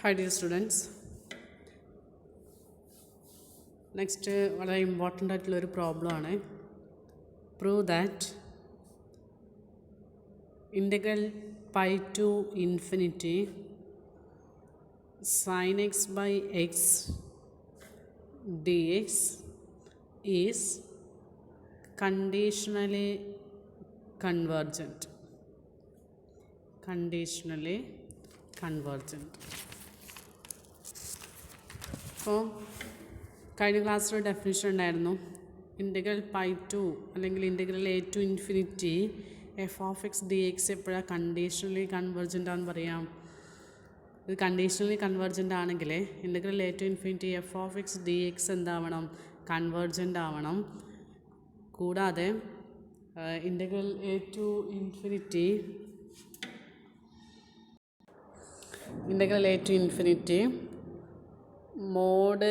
Hi dear students. Next വളരെ important ആയിട്ടുള്ളൊരു പ്രോബ്ലമാണ്. Prove that integral pi to infinity sine X by X D X is conditionally convergent. Conditionally convergent. അപ്പോൾ കഴിഞ്ഞ ക്ലാസ്സിൽ definition ഉണ്ടായിരുന്നു. Integral pi to അല്ലെങ്കിൽ integral A to infinity F of X D X എപ്പോഴാണ് conditionally convergent ആണെന്ന് പറയാം. ഇത് conditionally convergent ആണെങ്കിൽ integral A to infinity F of X D X എന്താവണം? കൺവേർജൻ്റ് ആവണം. കൂടാതെ integral A to infinity mod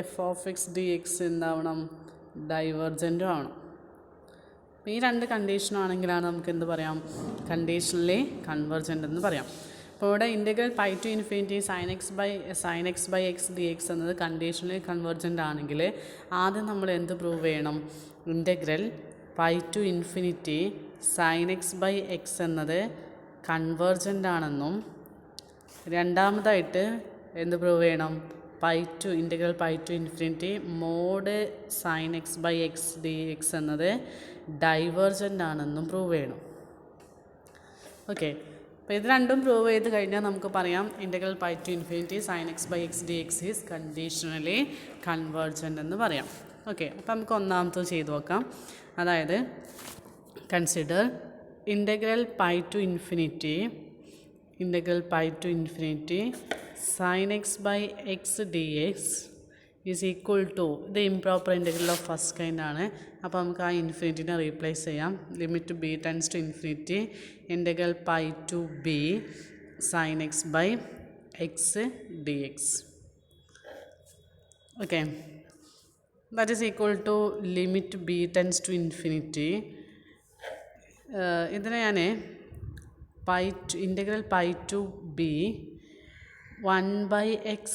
F of X D X എന്താവണം? ഡൈവേർജൻറ്റും ആവണം. ഈ രണ്ട് കണ്ടീഷനാണെങ്കിലാണ് നമുക്ക് എന്ത് പറയാം? കണ്ടീഷണലി കൺവേർജൻ്റ് എന്ന് പറയാം. അപ്പോൾ ഇവിടെ integral pi to infinity sine X by X D X എന്നത് കണ്ടീഷണലി കൺവേർജൻ്റ് ആണെങ്കിൽ ആദ്യം നമ്മൾ എന്ത് പ്രൂവ് ചെയ്യണം? Integral pi to infinity sine X by X എന്നത് കൺവേർജൻ്റ് ആണെന്നും രണ്ടാമതായിട്ട് എന്ത് പ്രൂവ് ചെയ്യണം? Integral pi to infinity mod sine X by X D X എന്നത് ഡൈവേർജൻ്റ് ആണെന്നും പ്രൂവ് ചെയ്യണം. ഓക്കെ, അപ്പോൾ ഇത് രണ്ടും പ്രൂവ് ചെയ്ത് കഴിഞ്ഞാൽ നമുക്ക് പറയാം integral pi to infinity sine X by X D X is conditionally convergent എന്ന് പറയാം. ഓക്കെ, അപ്പോൾ നമുക്ക് ഒന്നാമത്തെ ചെയ്ത് നോക്കാം. അതായത് consider integral pi to infinity sin x by x dx is equal to ഇത് improper integral of first kind ആണ്. അപ്പോൾ നമുക്ക് ആ ഇൻഫിനിറ്റിനെ റീപ്ലേസ് ചെയ്യാം. Limit B tends to infinity integral pi to B sine X by X D X. Okay, that is equal to limit B tends to infinity. ഇതിനെ ഞാൻ integral pi to B 1/x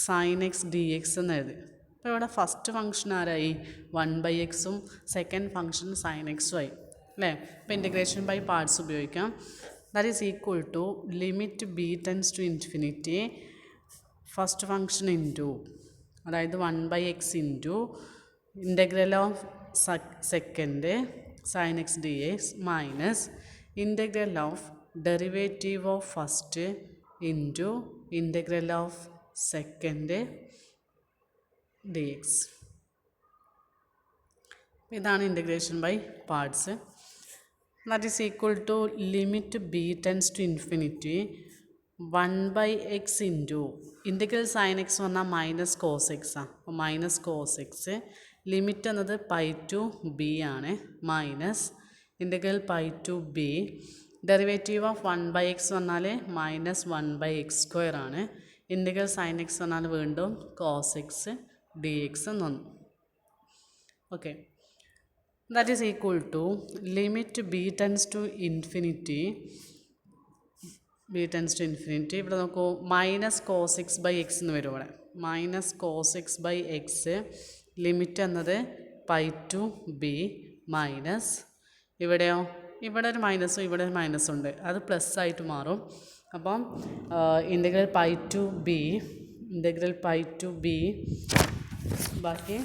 sine X D X എന്ന് എഴുതി. അപ്പോൾ ഇവിടെ first function ആരായി? 1/xഉം second function sign എക്സും ആയി അല്ലേ? അപ്പോൾ ഇൻ്റഗ്രേഷൻ ബൈ പാർട്സ് ഉപയോഗിക്കാം. That is equal to limit B tends to infinity first function into, അതായത് 1/x into integral of second sine X D X minus integral of derivative of first into integral of second D X. ഇതാണ് integration by parts. That is equal to limit B tends to infinity 1/x into integral sine X വന്നാൽ minus cos X ആണ്. അപ്പോൾ minus cos X limit എന്നത് pi to B ആണ് minus integral pi to B derivative of 1/x വന്നാൽ minus 1/x² ആണ്. Integral sine X വന്നാൽ വീണ്ടും cos X D X എന്ന് വന്നു. Okay, that is equal to limit B tends to infinity ഇവിടെ നോക്കൂ, minus cos X by X എന്ന് വരും. ഇവിടെ minus cos X by X limit എന്നത് പൈ ടു ബി മൈനസ് ഇവിടെയോ ഇവിടെ ഒരു മൈനസും ഇവിടെ ഒരു മൈനസും ഉണ്ട്, അത് പ്ലസ് ആയിട്ട് മാറും. അപ്പം ഇൻ്റഗ്രൽ പൈ ടു ബി ബാക്കി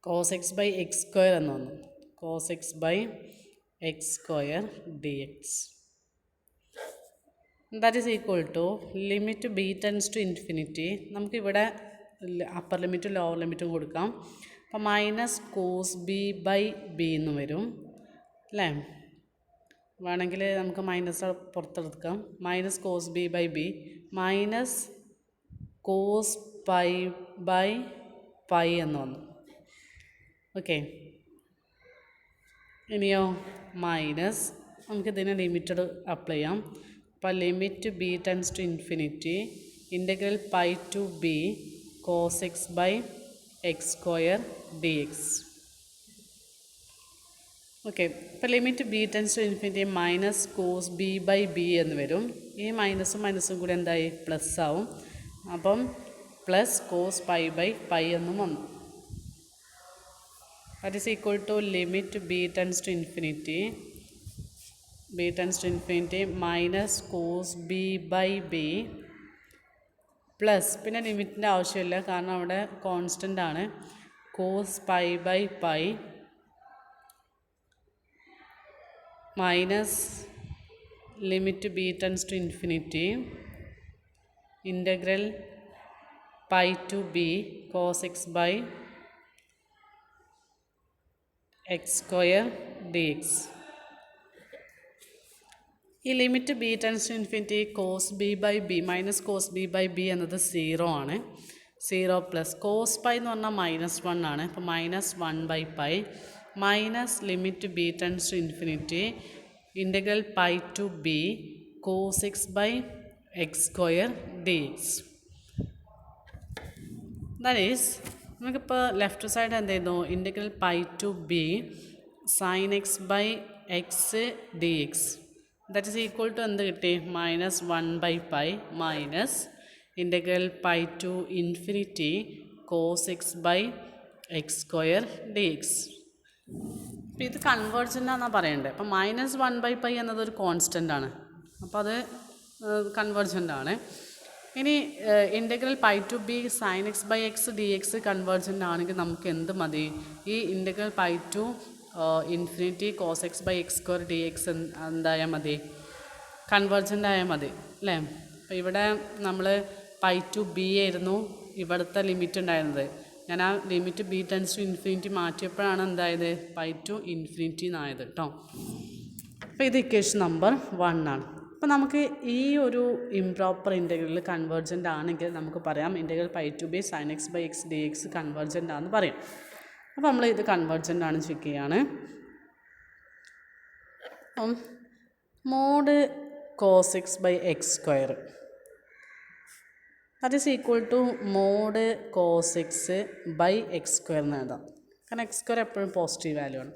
കോസ് എക്സ് ബൈ x² എന്ന് വന്നു. Cos X by x² D X. That is equal to limit B tends to infinity. നമുക്കിവിടെ അപ്പർ ലിമിറ്റും ലോവർ ലിമിറ്റും കൊടുക്കാം. അപ്പം minus cos B by B എന്ന് വരും അല്ലേ? വേണമെങ്കിൽ നമുക്ക് മൈനസ് പുറത്തെടുക്കാം. Minus cos B by B minus cos pi by pi എന്ന് വന്നു. ഓക്കെ, ഇനിയോ മൈനസ് നമുക്കിതിനെ ലിമിറ്റഡ് അപ്ലൈ ചെയ്യാം. അപ്പോൾ limit B tends to infinity integral pi to B cos X by x² D X. Okay, ഇപ്പോൾ limit B tends to infinity minus cos B by B എന്ന് വരും. ഈ മൈനസും മൈനസും കൂടി എന്തായി പ്ലസ് ആവും. അപ്പം plus cos pi by pi എന്നും വന്നു. That is equal to limit B tends to infinity minus cos B by B plus, പിന്നെ ലിമിറ്റിൻ്റെ ആവശ്യമില്ല കാരണം അവിടെ കോൺസ്റ്റൻ്റ് ആണ്, cos pi by pi minus limit B tends to infinity integral pi to B cos X by X square D X. ഈ limit B tends to infinity cos B by B minus cos B by B എന്നത് 0 ആണ്. 0 plus cos pi എന്ന് പറഞ്ഞാൽ -1 ആണ്. അപ്പോൾ -1 by pi minus limit B tends to infinity integral pi to B cos X by X square D X. That is നമുക്കിപ്പോൾ left side എന്ത് ചെയ്യുന്നു, integral pi to B sine X by X D X. That is equal to എന്ത് കിട്ടി, -1 by pi minus integral pi to infinity cos X by X square D X. അപ്പോൾ ഇത് convergent ആണെന്നാണ് പറയേണ്ടത്. അപ്പോൾ -1 by pi എന്നതൊരു constant ആണ്, അപ്പോൾ അത് കൺവേർജൻ്റ് ആണ്. ഇനി integral pi to B sine X by X D X convergent ആണെങ്കിൽ നമുക്ക് എന്ത് മതി, ഈ integral pi to infinity cos X by X square D X എന്തായാൽ മതി, കൺവേർജൻ്റ് ആയാൽ മതി അല്ലേ. അപ്പോൾ ഇവിടെ നമ്മൾ പൈ ടു ബി ആയിരുന്നു ഇവിടുത്തെ ലിമിറ്റ് ഉണ്ടായിരുന്നത്. ഞാൻ ആ limit B tends to infinity മാറ്റിയപ്പോഴാണ് എന്തായത് പൈ ടു ഇൻഫിനിറ്റി എന്നായത് കേട്ടോ. അപ്പോൾ ഇത് ഇക്വേഷൻ നമ്പർ 1 ആണ്. അപ്പോൾ നമുക്ക് ഈ ഒരു ഇംപ്രോപ്പർ ഇൻ്റഗ്രൽ കൺവേർജൻ്റ് ആണെങ്കിൽ നമുക്ക് പറയാം integral pi to B sine X by X D X convergent ആണെന്ന് പറയാം. അപ്പോൾ നമ്മൾ ഇത് കൺവേർജൻ്റ് ആണ് ചെക്ക് ചെയ്യാണ്. Mod cos X by X square that is equal to mod cos X by X square എന്ന് എഴുതാം. കാരണം എക്സ് സ്ക്വയർ എപ്പോഴും പോസിറ്റീവ് വാല്യൂ ആണ്.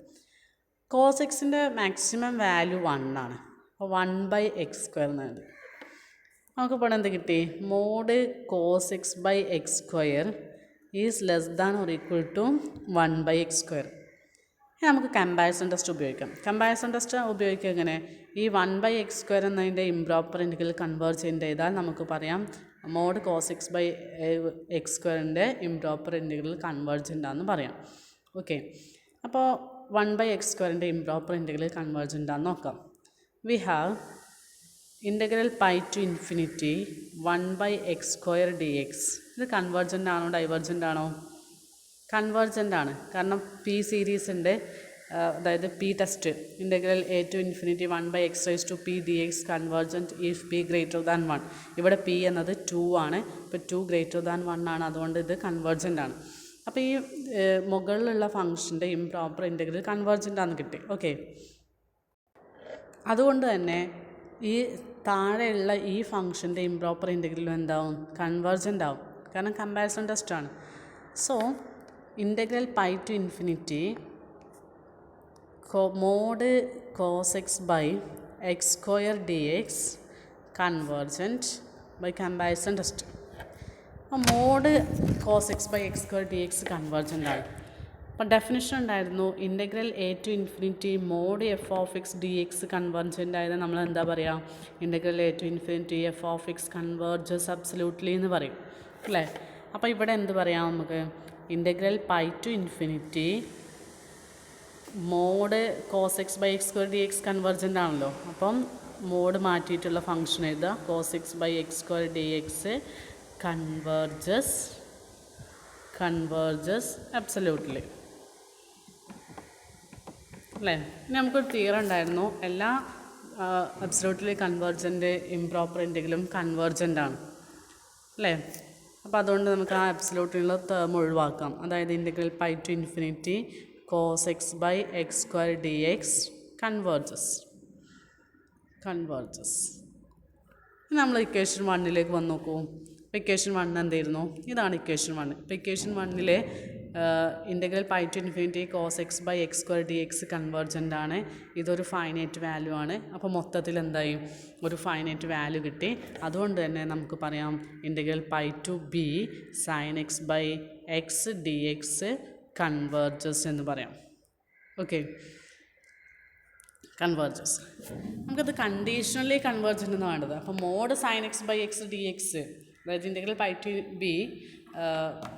കോസ് എക്സിൻ്റെ മാക്സിമം വാല്യൂ 1 ആണ്. അപ്പോൾ 1 ബൈ എക്സ് സ്ക്വയർ എന്ന് എഴുതി. നമുക്കിപ്പോൾ എന്ത് കിട്ടി, mod cos X by X square is less than or equal to 1 by X square. നമുക്ക് കമ്പാരിസൺ ടെസ്റ്റ് ഉപയോഗിക്കാം. കമ്പാരിസൺ ടെസ്റ്റ് ഉപയോഗിക്കുക എങ്ങനെ, ഈ 1 ബൈ എക്സ് സ്ക്വയർ എന്നതിൻ്റെ ഇംപ്രോപ്പർ ഇൻ്റഗ്രൽ കൺവേർജൻ്റ് ചെയ്താൽ നമുക്ക് പറയാം mod cos X by X സ്ക്വയറിൻ്റെ ഇംപ്രോപ്പർ ഇൻ്റഗ്രൽ കൺവേർജൻ്റ് ആണെന്ന് പറയാം. ഓക്കെ, അപ്പോൾ 1 ബൈ എക്സ് സ്ക്വയറിൻ്റെ ഇംപ്രോപ്പർ ഇൻ്റഗ്രൽ കൺവേർജൻ്റ് ആണെന്ന് നോക്കാം. We have integral pi to infinity 1 by X square D X. ഇത് കൺവേർജൻ്റ് ആണോ ഡൈവേർജൻ്റ് ആണോ? കൺവേർജൻ്റ് ആണ്. കാരണം പി സീരീസിൻ്റെ അതായത് P test integral A to infinity 1 by X raise to P D X convergent if P greater than 1. ഇവിടെ P എന്നത് 2 ആണ്. ഇപ്പോൾ 2 ഗ്രേറ്റർ ദാൻ 1 ആണ്, അതുകൊണ്ട് ഇത് കൺവേർജൻ്റ് ആണ്. അപ്പോൾ ഈ മുകളിലുള്ള ഫംഗ്ഷൻ്റെ ഇംപ്രോപ്പർ ഇൻ്റഗ്രൽ കൺവേർജൻ്റ് ആണെന്ന് കിട്ടി. ഓക്കെ, അതുകൊണ്ട് തന്നെ ഈ താഴെയുള്ള ഈ ഫംഗ്ഷൻ്റെ ഇംപ്രോപ്പർ ഇൻ്റഗ്രലും എന്താവും, കൺവേർജൻ്റ് ആവും. കാരണം കമ്പാരിസൺ ടെസ്റ്റ് ആണ്. So integral pi to infinity mod cos X by X square D X convergent by comparison test. അപ്പോൾ mod cos X by X square D X convergent ആണ്. അപ്പോൾ ഡെഫിനിഷൻ ഉണ്ടായിരുന്നു integral A to infinity mod F of X D X convergent ആയത് നമ്മൾ എന്താ പറയുക, integral A to infinity F of X converges absolutely എന്ന് പറയും അല്ലേ. അപ്പോൾ ഇവിടെ എന്ത് പറയാം നമുക്ക്, integral pi to infinity mod cos X by X square D X convergent ആണല്ലോ. അപ്പം മോഡ് മാറ്റിയിട്ടുള്ള ഫംഗ്ഷൻ എഴുതുക, cos X by X square D X converges absolutely അല്ലേ. ഇനി നമുക്കൊരു തിയറം ഉണ്ടായിരുന്നു, എല്ലാ അബ്സല്യൂട്ട്ലി കൺവേർജൻ്റ് ഇംപ്രോപ്പർ ഇൻ്റഗ്രലും കൺവേർജൻ്റ് ആണ് അല്ലേ. അപ്പോൾ അതുകൊണ്ട് നമുക്ക് ആ അബ്സല്യൂട്ടിലുള്ള ടേം ഒഴിവാക്കാം. അതായത് integral pi to infinity cos X by X square D X converges. നമ്മൾ ഇക്വേഷൻ 1 വന്ന് നോക്കൂ. ഇക്വേഷൻ 1 എന്തായിരുന്നു, ഇതാണ് ഇക്വേഷൻ 1. ഇപ്പോൾ equation 1 integral pi to infinity cos X by X square D X convergent ആണ്. ഇതൊരു ഫൈനൈറ്റ് വാല്യൂ ആണ്. അപ്പോൾ മൊത്തത്തിൽ എന്തായി, ഒരു ഫൈനൈറ്റ് വാല്യൂ കിട്ടി. അതുകൊണ്ട് തന്നെ നമുക്ക് പറയാം integral pi to B sine X by X D X converges എന്ന് പറയാം. Okay, converges. നമുക്കത് കണ്ടീഷണലി കൺവേർജൻ്റ് എന്ന് വേണ്ടത്. അപ്പോൾ mod sine X by X D X, അതായത് integral pi to B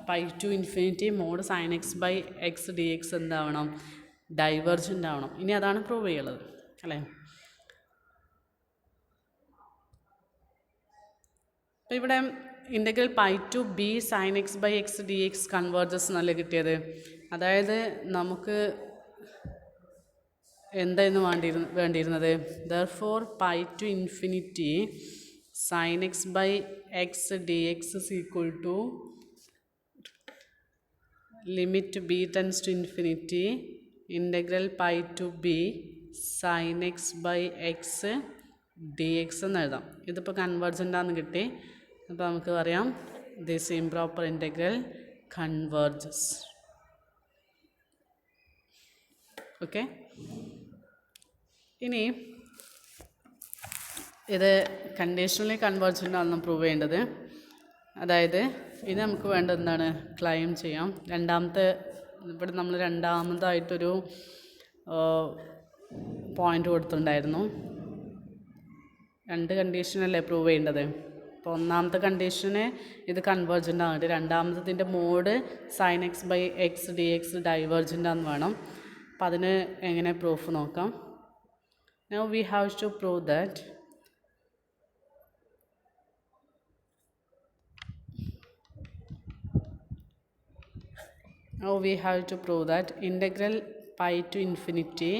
pi to infinity mod sine X by X D X എന്താവണം, divergent ആവണം. ഇനി അതാണ് പ്രൂവ് ചെയ്യുള്ളത് അല്ലേ. അപ്പോൾ ഇവിടെ integral pi to B sine X by X D X converges എന്നല്ല കിട്ടിയത്. അതായത് നമുക്ക് എന്തായിരുന്നു വേണ്ടിയിരുന്നത്, therefore pi to infinity sine X by X D X is equal to limit B tends to infinity integral pi to B sine X by X D X എന്ന് എഴുതാം. ഇതിപ്പോൾ convergent ആണെന്ന് കിട്ടി. അപ്പോൾ നമുക്ക് പറയാം this improper integral converges. Okay, ഇനി ഇത് കണ്ടീഷണലി കൺവേർജൻ്റ് ആണെന്ന് പ്രൂവ് ചെയ്യേണ്ടത്. അതായത് ഇത് നമുക്ക് വേണ്ടത് എന്താണ്, ക്ലെയിം ചെയ്യാം. ഇവിടെ നമ്മൾ രണ്ടാമതായിട്ടൊരു പോയിൻ്റ് കൊടുത്തിട്ടുണ്ടായിരുന്നു. 2 കണ്ടീഷനല്ലേ പ്രൂവ് ചെയ്യേണ്ടത്. അപ്പോൾ ഒന്നാമത്തെ കണ്ടീഷന് ഇത് കൺവേർജൻ്റ് ആകട്ടെ, രണ്ടാമത്തതിൻ്റെ mod sine X by X D X divergent ആണെന്ന് വേണം. അപ്പോൾ അതിന് എങ്ങനെ പ്രൂഫ് നോക്കാം. Now we have to prove that integral pi to infinity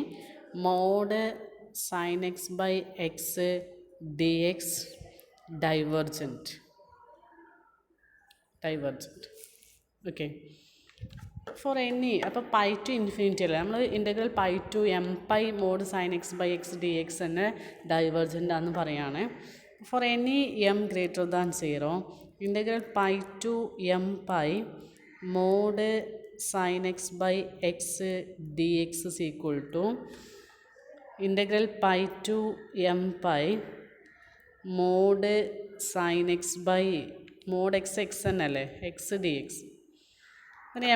mod sin x by x dx divergent. Okay, for any അപ്പോൾ പൈ ടു ഇൻഫിനിറ്റി അല്ലേ, നമ്മൾ integral pi to M pi mod sine X by X D X തന്നെ divergent ആണെന്ന് പറയുകയാണ്. For any M greater than 0 integral pi to M pi mod sine X by X D X is equal to integral pi to M pi mod sine X by mod X X തന്നെ അല്ലേ X D X. അങ്ങനെ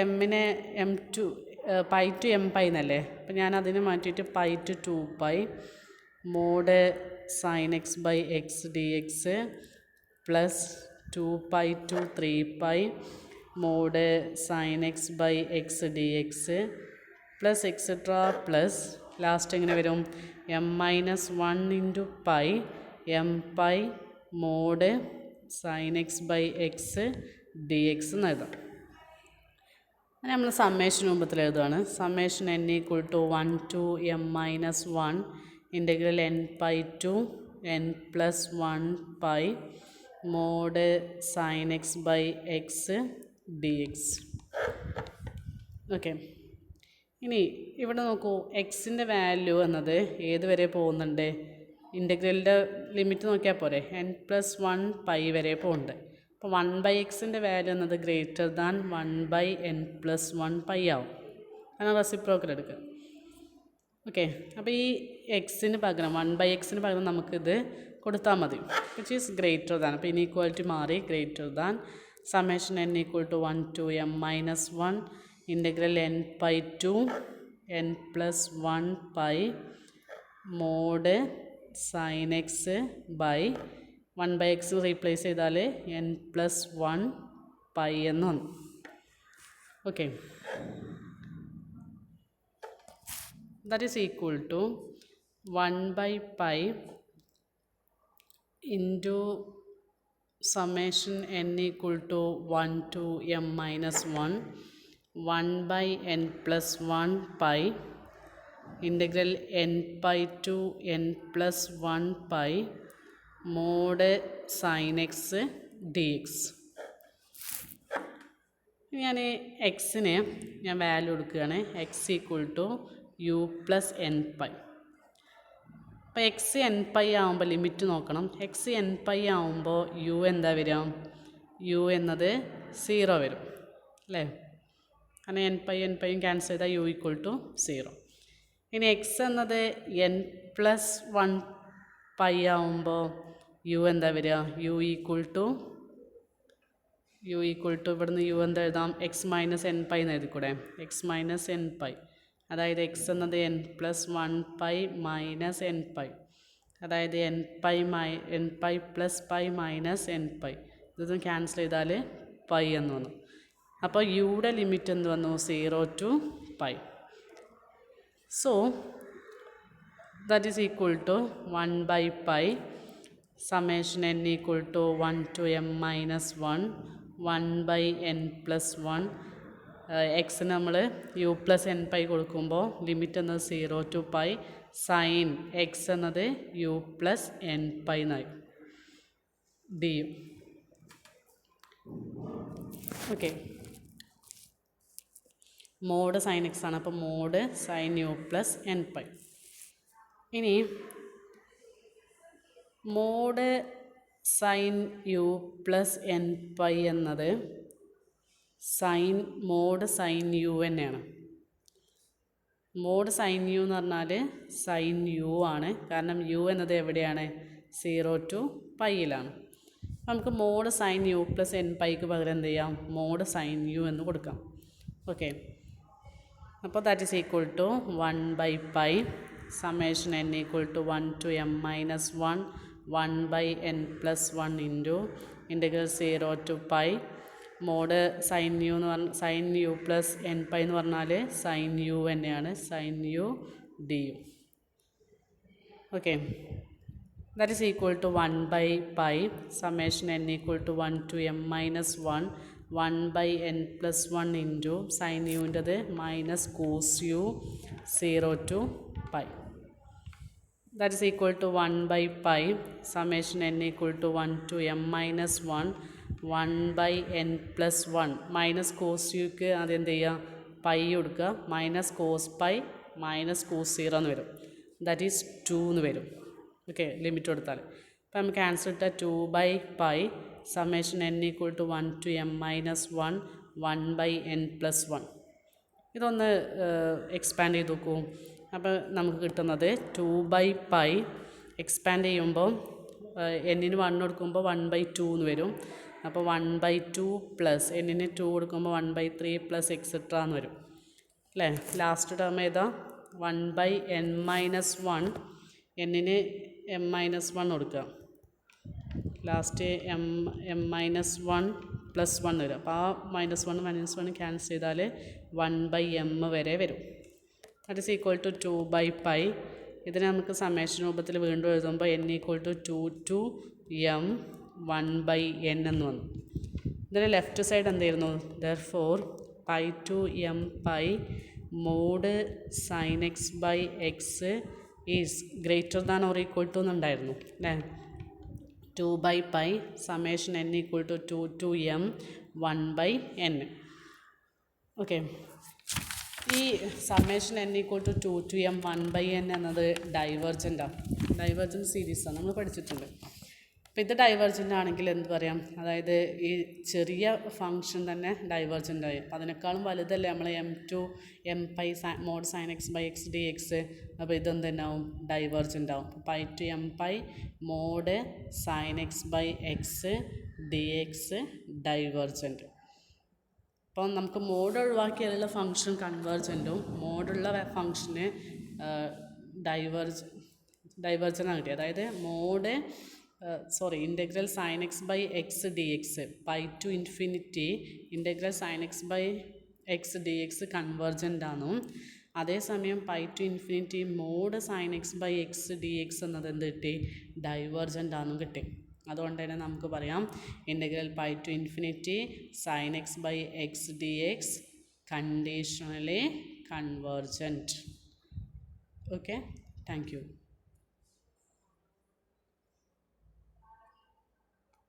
എമ്മിനെ M to pi to M pi എന്നല്ലേ, അപ്പം ഞാൻ അതിന് മാറ്റിയിട്ട് pi to 2 pi mod sine X by X D X plus 2 pi to 3 pi mod sine X by X D X plus etcetera plus last എങ്ങനെ വരും m-1 into pi M pi mod sine X by X D X എന്ന് എഴുതാം. അങ്ങനെ നമ്മൾ summation രൂപത്തിൽ എഴുതുകയാണ്. Summation n equal to 1 to m-1 integral n pi to n plus 1 pi mod sine X by X D X. Okay, ഇനി ഇവിടെ നോക്കൂ, എക്സിൻ്റെ വാല്യൂ എന്നത് ഏത് വരെ പോകുന്നുണ്ട്, ഇൻ്റഗ്രലിൻ്റെ ലിമിറ്റ് നോക്കിയാൽ പോരെ, n+1 പൈ വരെ പോകുന്നുണ്ട്. അപ്പോൾ 1/xൻ്റെ വാല്യൂ എന്നത് ഗ്രേറ്റർ ദാൻ 1/n+1 പൈ ആവും. അങ്ങനെ റെസിപ്രോക്കൽ എടുക്കുക. ഓക്കെ, അപ്പോൾ ഈ എക്സിന് പകരം 1/xന് പകരം നമുക്കിത് കൊടുത്താൽ മതി, വിച്ച് ഈസ് ഗ്രേറ്റർ ദാൻ. അപ്പോൾ ഇനീക്വാലിറ്റി മാറി, greater than summation n equal to 1 to m-1 integral n pi to n+1 pi mod sine X by 1/x replace ചെയ്താൽ n+1 പൈ എന്ന് വന്നു. Okay, that is equal to 1/π into summation n equal to 1 to m-1 1/n+1 pi integral n pi to n+1 pi mod sine X D x. ഞാൻ എക്സിന് ഞാൻ value കൊടുക്കുകയാണ്, X equal to U plus N pi. അപ്പോൾ X N pi ആകുമ്പോൾ limit നോക്കണം. X N pi ആകുമ്പോൾ U എന്താ വരിക, യു എന്നത് 0 വരും അല്ലേ. അങ്ങനെ എൻ പൈയും ക്യാൻസൽ ചെയ്താൽ യു ഈക്വൽ ടു 0. ഇനി എക്സ് എന്നത് n പ്ലസ് 1 പൈ ആവുമ്പോൾ യു എന്താ വരിക? യു ഈക്വൽ ടു ഇവിടുന്ന് യു എന്താ എഴുതാം? എക്സ് മൈനസ് എൻ പൈ എന്ന് എഴുതിക്കൂടെ? എക്സ് മൈനസ് എൻ പൈ, അതായത് എക്സ് എന്നത് n plus 1 pi minus N pi, അതായത് N pi plus pi minus N pi. ഇതൊന്നും ക്യാൻസൽ ചെയ്താൽ പൈ എന്ന് വന്നു. അപ്പോൾ യുടെ ലിമിറ്റ് എന്ത് വന്നു? 0 to pi. So that is equal to 1 by pi summation n equal to 1 to m minus 1 1 by n plus 1. എക്സിന് നമ്മൾ യു പ്ലസ് എൻ പൈ കൊടുക്കുമ്പോൾ ലിമിറ്റ് എന്നത് 0 to പൈ, സൈൻ എക്സ് എന്നത് യു പ്ലസ് എൻ പൈ എന്നായി d U. Okay, mod sine x ആണ്, അപ്പോൾ mod sine U plus N pi. ഇനി mod sine U plus N pi എന്നത് mod sine U തന്നെയാണ്. Mod sine U എന്ന് പറഞ്ഞാൽ sine U ആണ്, കാരണം യു എന്നത് എവിടെയാണ്? 0 to പൈയിലാണ്. നമുക്ക് mod sine U plus n പൈക്ക് പകരം എന്ത് ചെയ്യാം? മോഡ് സൈൻ യു എന്ന് കൊടുക്കാം. ഓക്കെ, അപ്പോൾ that is equal to 1 by pi summation n equal to 1 to m minus 1 1 by n plus 1 into integral 0 to pi. Mod sine U എന്ന് പറഞ്ഞാൽ sine U plus N pi എന്ന് പറഞ്ഞാൽ sine U തന്നെയാണ്, sine U D U. Okay, that is equal to 1 by pi summation n equal to 1 to m minus 1 1 by n plus 1 into sine യുവിൻ്റെത് minus cos u 0 to pi. That is equal to 1 by pi summation n equal to 1 to m minus 1 1 by n plus 1 minus cos യുക്ക് അതെന്ത് ചെയ്യുക? Pi കൊടുക്കുക, minus cos pi minus cos 0 എന്ന് വരും, that is 2 എന്ന് വരും. Okay, limit കൊടുത്താൽ. അപ്പോൾ നമുക്ക് ആൻസർ ഇട്ടാൽ 2 by pi summation n equal to 1 to m minus 1 1 by n plus 1. ഇതൊന്ന് എക്സ്പാൻഡ് ചെയ്ത് നോക്കൂ. അപ്പോൾ നമുക്ക് കിട്ടുന്നത് 2 by പൈ എക്സ്പാൻഡ് ചെയ്യുമ്പോൾ എന്നിന് 1 കൊടുക്കുമ്പോൾ 1 by 2 എന്ന് വരും. അപ്പോൾ 1 by 2 പ്ലസ് എന്നിന് 2 കൊടുക്കുമ്പോൾ 1 by 3 പ്ലസ് എക്സെട്ര എന്ന് വരും അല്ലേ? ലാസ്റ്റ് ടേം ഏതാ? 1 by n മൈനസ് 1, എന്നിന് m മൈനസ് 1 കൊടുക്കുക, ലാസ്റ്റ് m മൈനസ് 1 പ്ലസ് 1 വരും. അപ്പോൾ ആ -1 ക്യാൻസൽ ചെയ്താൽ 1 by m വരെ വരും. That is equal to 2 by pi. ഇതിനെ നമുക്ക് സമ്മേഷൻ രൂപത്തിൽ വീണ്ടും എഴുതുമ്പോൾ n equal to 2 to m 1 by n എന്ന് വന്നു. ഇതിൻ്റെ ലെഫ്റ്റ് സൈഡ് എന്തായിരുന്നു? Therefore pi to M pi mod sine X by X is greater than or equal to എന്നുണ്ടായിരുന്നു അല്ലേ? 2 by pi summation n equal to 2 to m 1 by n. Okay, ഈ summation n equal to 2 to m 1 by n എന്നത് ഡൈവേർജൻ്റാണ്, divergent സീരീസാണ്, നമ്മൾ പഠിച്ചിട്ടുണ്ട്. അപ്പോൾ ഇത് divergent ആണെങ്കിൽ എന്ത് പറയാം? അതായത് ഈ ചെറിയ ഫംഗ്ഷൻ തന്നെ ഡൈവേർജൻ്റ് ആയി. അപ്പോൾ അതിനേക്കാളും വലുതല്ലേ നമ്മൾ m pi mod sine X by X D X. അപ്പോൾ ഇതെന്ത് തന്നെയാവും? ഡൈവേർജൻ്റ് ആവും. Pi to M pi mod sine X by X D X divergent. അപ്പോൾ നമുക്ക് മോഡ് ഒഴിവാക്കിയാലുള്ള ഫംഗ്ഷൻ കൺവേർജൻറ്റും മോഡുള്ള ഫംഗ്ഷന് ഡൈവേർജനാണ് കിട്ടി. അതായത് mod integral sine X by X D X pi to infinity integral sine X by X D X convergent ആണെന്നും അതേസമയം pi to infinity mod sine X by X D X എന്നത് എന്ത് കിട്ടി? Divergent ആണെന്നും കിട്ടി. അതുകൊണ്ട് തന്നെ നമുക്ക് പറയാം integral pi to infinity sine X by X D X conditionally convergent. Okay, thank U.